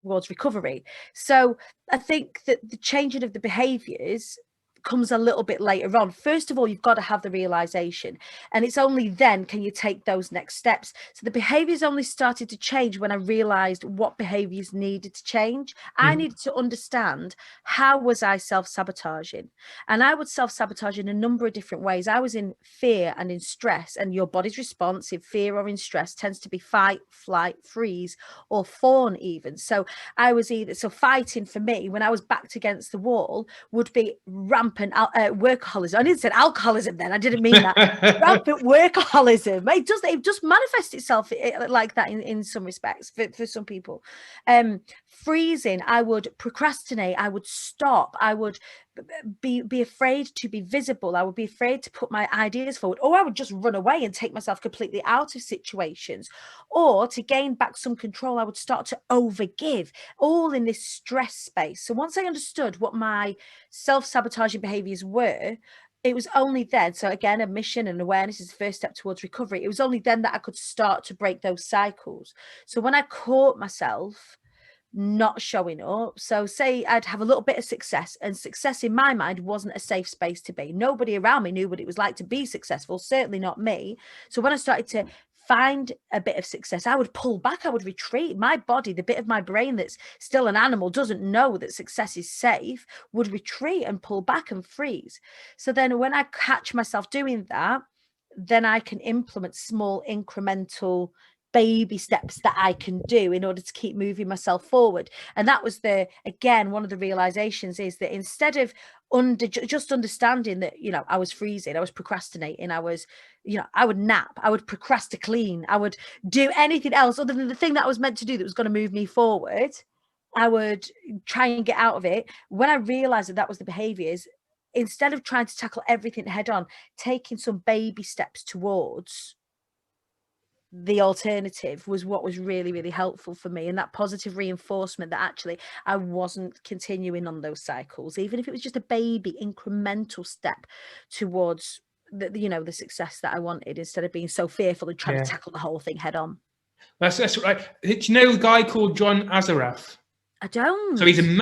towards recovery. So I think that the changing of the behaviours comes a little bit later on. First of all, you've got to have the realization, and it's only then can you take those next steps. So the behaviors only started to change when I realized what behaviors needed to change. I needed to understand, how was I self-sabotaging? And I would self-sabotage in a number of different ways. I was in fear and in stress, and your body's response in fear or in stress tends to be fight, flight, freeze, or fawn even. So I was either, so fighting for me when I was backed against the wall would be rampant workaholism. I didn't say alcoholism then. I didn't mean that. Rampant workaholism. It just manifests itself like that in some respects for some people. Freezing, I would procrastinate. I would stop. I would be afraid to be visible. I would be afraid to put my ideas forward, or I would just run away and take myself completely out of situations. Or to gain back some control, I would start to overgive, all in this stress space. So once I understood what my self-sabotaging behaviors were, it was only then, so again, admission and awareness is the first step towards recovery. It was only then that I could start to break those cycles. So when I caught myself not showing up, so say I'd have a little bit of success, and success in my mind wasn't a safe space to be. Nobody around me knew what it was like to be successful, certainly not me. So when I started to find a bit of success, I would pull back, I would retreat. My body, the bit of my brain that's still an animal, doesn't know that success is safe, would retreat and pull back and freeze. So then when I catch myself doing that, then I can implement small incremental baby steps that I can do in order to keep moving myself forward. And that was again, one of the realizations is that instead of just understanding that, I was freezing, I was procrastinating, I was, I would nap, I would procrastinate, I would do anything else other than the thing that I was meant to do that was going to move me forward. I would try and get out of it. When I realized that that was the behaviors, instead of trying to tackle everything head on, taking some baby steps towards the alternative was what was really, really helpful for me. And that positive reinforcement that actually I wasn't continuing on those cycles, even if it was just a baby incremental step towards the success that I wanted, instead of being so fearful and trying to tackle the whole thing head on. That's right. Do you know a guy called John Azaraf? I don't. So he's a